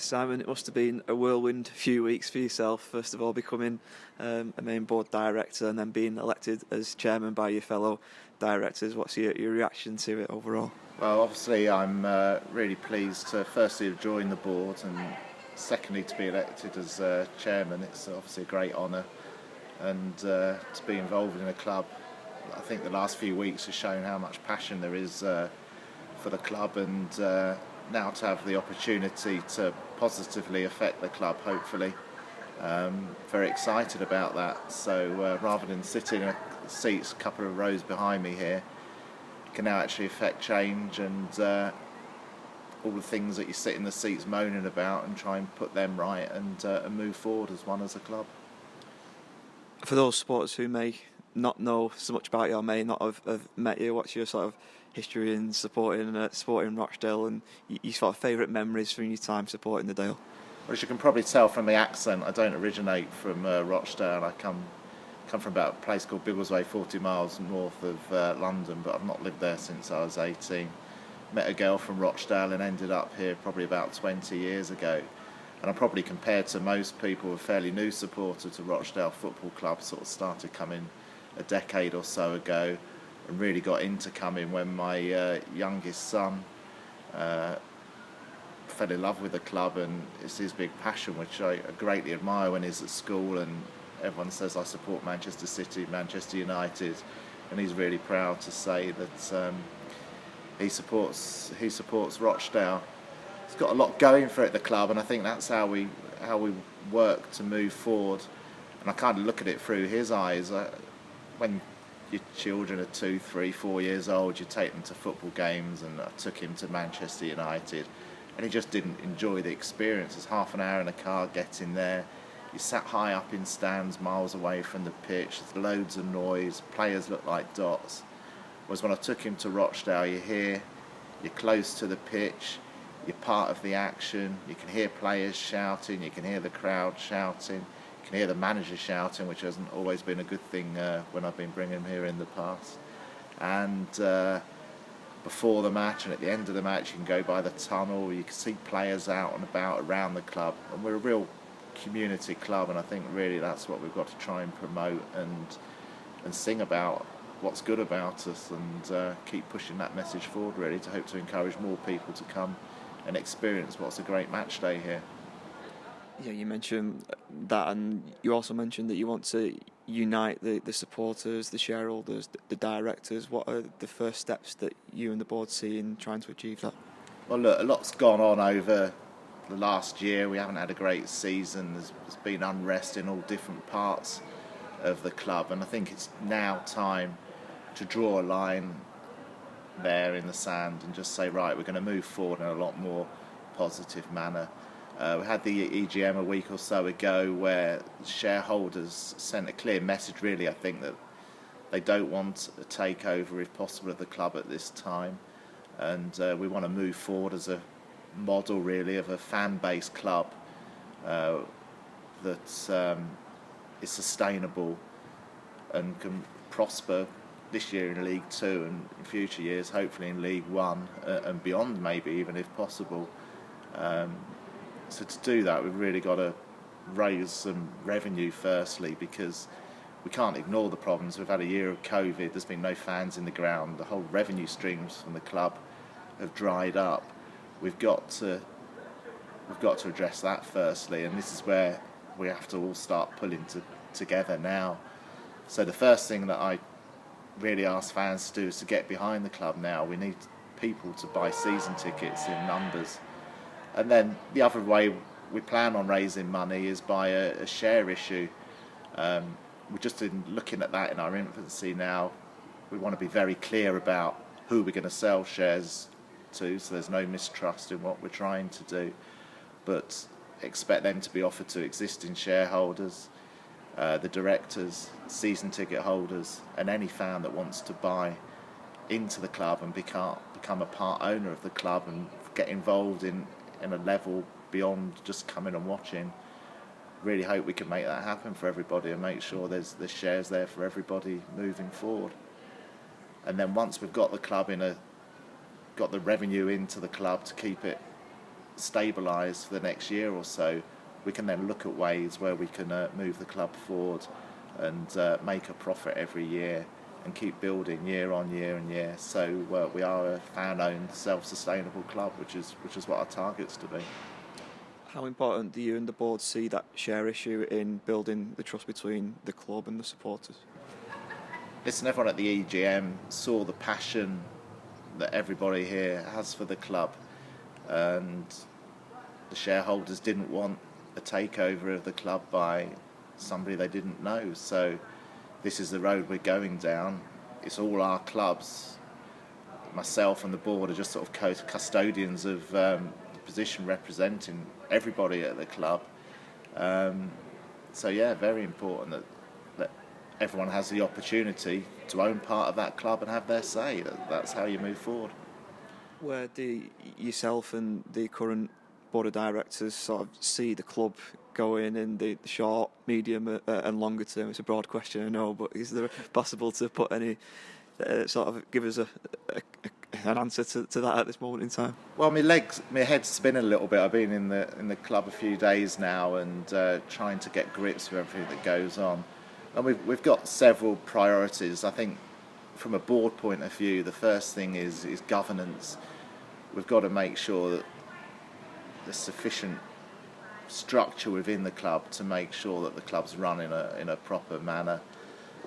Simon, it must have been a whirlwind few weeks for yourself. First of all, becoming a main board director and then being elected as chairman by your fellow directors. What's your reaction to it overall? Well, obviously I'm really pleased to firstly have joined the board and secondly to be elected as chairman. It's obviously a great honour, and to be involved in a club. I think the last few weeks have shown how much passion there is for the club, and now to have the opportunity to positively affect the club, hopefully. Very excited about that. So rather than sitting in seats a couple of rows behind me here, can now actually affect change, and all the things that you sit in the seats moaning about and try and put them right, and move forward as one as a club. For those supporters who may not know so much about you or may not have met you, what's your sort of history in supporting Rochdale, and your sort of favourite memories from your time supporting the Dale? Well, as you can probably tell from the accent, I don't originate from Rochdale. I come from about a place called Biggleswade, 40 miles north of London, but I've not lived there since I was 18. Met a girl from Rochdale and ended up here probably about 20 years ago. And I'm probably, compared to most people, a fairly new supporter to Rochdale Football Club. Sort of started coming a decade or so ago, and really got into coming when my youngest son fell in love with the club, and it's his big passion, which I greatly admire when he's at school and everyone says I support Manchester City, Manchester United, and he's really proud to say that he supports Rochdale. It's got a lot going for it, the club, and I think that's how we work to move forward. And I kind of look at it through his eyes. When your children are 2, 3, 4 years old, you take them to football games, and I took him to Manchester United, and he just didn't enjoy the experience. It's half an hour in a car getting there. You sat high up in stands, miles away from the pitch. There's loads of noise. Players look like dots. Whereas when I took him to Rochdale, you're here, you're close to the pitch, you're part of the action. You can hear players shouting, you can hear the crowd shouting, you can hear the manager shouting, which hasn't always been a good thing when I've been bringing him here in the past. And before the match and at the end of the match, you can go by the tunnel, you can see players out and about around the club, and we're a real community club, and I think really that's what we've got to try and promote and sing about what's good about us, and keep pushing that message forward, really, to hope to encourage more people to come and experience what's a great match day here. Yeah, you mentioned that, and you also mentioned that you want to unite the supporters, the shareholders, the directors. What are the first steps that you and the board see in trying to achieve that? Well, look, a lot's gone on over the last year. We haven't had a great season. There's been unrest in all different parts of the club, and I think it's now time to draw a line there in the sand and just say, right, we're going to move forward in a lot more positive manner. We had the EGM a week or so ago where shareholders sent a clear message, really, I think, that they don't want a takeover, if possible, of the club at this time, and we want to move forward as a model, really, of a fan-based club that is sustainable and can prosper this year in League 2 and in future years hopefully in League 1 and beyond, maybe even if possible. So to do that, we've really got to raise some revenue firstly, because we can't ignore the problems. We've had a year of COVID, there's been no fans in the ground, the whole revenue streams from the club have dried up. We've got to address that firstly, and this is where we have to all start pulling together now. So the first thing that I really ask fans to do is to get behind the club now. We need people to buy season tickets in numbers. And then the other way we plan on raising money is by a share issue. We're just looking at that in our infancy now. We want to be very clear about who we're going to sell shares to, so there's no mistrust in what we're trying to do, but expect them to be offered to existing shareholders, the directors, season ticket holders, and any fan that wants to buy into the club and become a part owner of the club and get involved in a level beyond just coming and watching. Really hope we can make that happen for everybody and make sure there's shares there for everybody moving forward. And then once we've got the club got the revenue into the club to keep it stabilised for the next year or so, we can then look at ways where we can move the club forward and make a profit every year and keep building year on year and year. So we are a fan-owned, self-sustainable club, which is what our target's to be. How important do you and the board see that share issue in building the trust between the club and the supporters? Listen, everyone at the EGM saw the passion that everybody here has for the club, and the shareholders didn't want a takeover of the club by somebody they didn't know. So this is the road we're going down. It's all our clubs. Myself and the board are just sort of custodians of the position representing everybody at the club. So yeah, very important that everyone has the opportunity to own part of that club and have their say. That's how you move forward. Where do yourself and the current board of directors sort of see the club going in the short, medium and longer term? It's a broad question, I know, but is there possible to put any sort of give us an answer to that at this moment in time? Well, my head's spinning a little bit. I've been in the club a few days now and trying to get grips with everything that goes on. And we've got several priorities. I think from a board point of view, the first thing is governance. We've got to make sure that there's sufficient structure within the club to make sure that the club's run in a proper manner,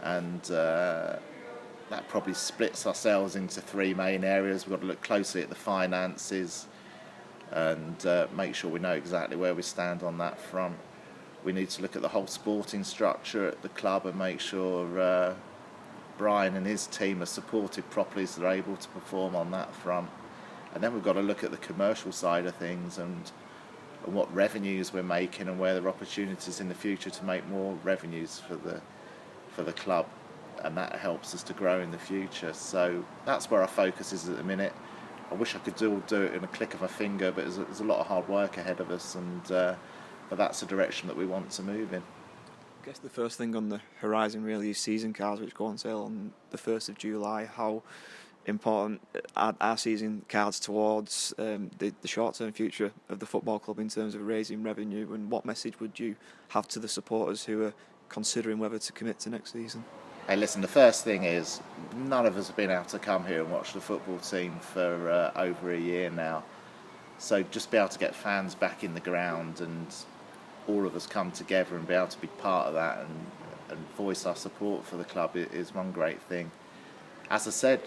and that probably splits ourselves into three main areas. We've got to look closely at the finances and make sure we know exactly where we stand on that front. We need to look at the whole sporting structure at the club and make sure Brian and his team are supported properly so they're able to perform on that front. And then we've got to look at the commercial side of things and what revenues we're making and where there are opportunities in the future to make more revenues for the club, and that helps us to grow in the future. So that's where our focus is at the minute. I wish I could do it in a click of a finger, but there's a lot of hard work ahead of us, and but that's the direction that we want to move in. I guess the first thing on the horizon really is season cards, which go on sale on the 1st of July. How important are season cards towards the short-term future of the football club in terms of raising revenue, and what message would you have to the supporters who are considering whether to commit to next season? Hey, listen, the first thing is none of us have been able to come here and watch the football team for over a year now. So just be able to get fans back in the ground and all of us come together and be able to be part of that and voice our support for the club is one great thing. As I said,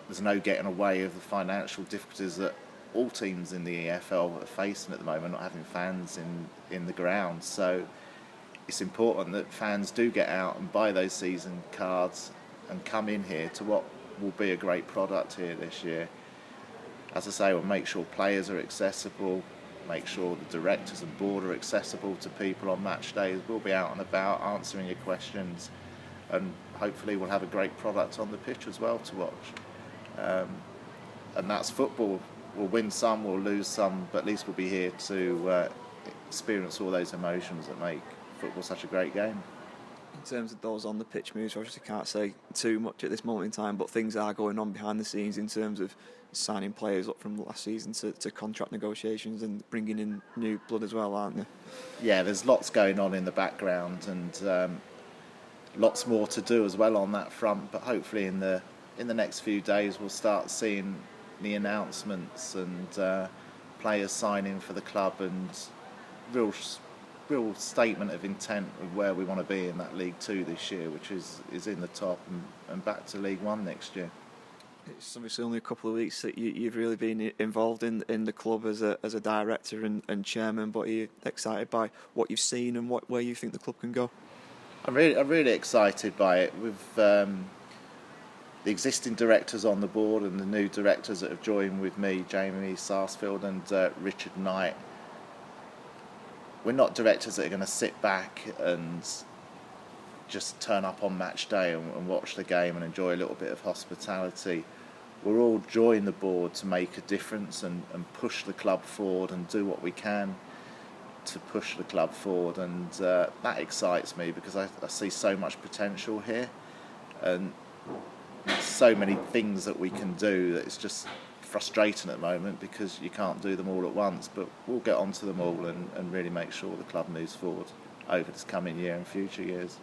there's no getting away of the financial difficulties that all teams in the EFL are facing at the moment, not having fans in the ground. So it's important that fans do get out and buy those season cards and come in here to what will be a great product here this year. As I say, we'll make sure players are accessible, make sure the directors and board are accessible to people on match days. We'll be out and about answering your questions, and hopefully we'll have a great product on the pitch as well to watch. And that's football. We'll win some, we'll lose some, but at least we'll be here to experience all those emotions that make football such a great game. In terms of those on the pitch moves, obviously can't say too much at this moment in time, but things are going on behind the scenes in terms of signing players up from last season to contract negotiations and bringing in new blood as well, aren't there? Yeah, there's lots going on in the background and lots more to do as well on that front, but hopefully in the next few days we'll start seeing the announcements and players signing for the club and real statement of intent of where we want to be in that League 2 this year, which is in the top and back to League 1 next year. It's obviously only a couple of weeks that you've really been involved in the club as a director and chairman, but are you excited by what you've seen and where you think the club can go? I'm really excited by it. With the existing directors on the board and the new directors that have joined with me, Jamie Sarsfield and Richard Knight. We're not directors that are going to sit back and just turn up on match day and watch the game and enjoy a little bit of hospitality. We're all joining the board to make a difference and push the club forward and do what we can to push the club forward, and that excites me because I see so much potential here and so many things that we can do that it's just frustrating at the moment because you can't do them all at once, but we'll get onto them all and really make sure the club moves forward over this coming year and future years.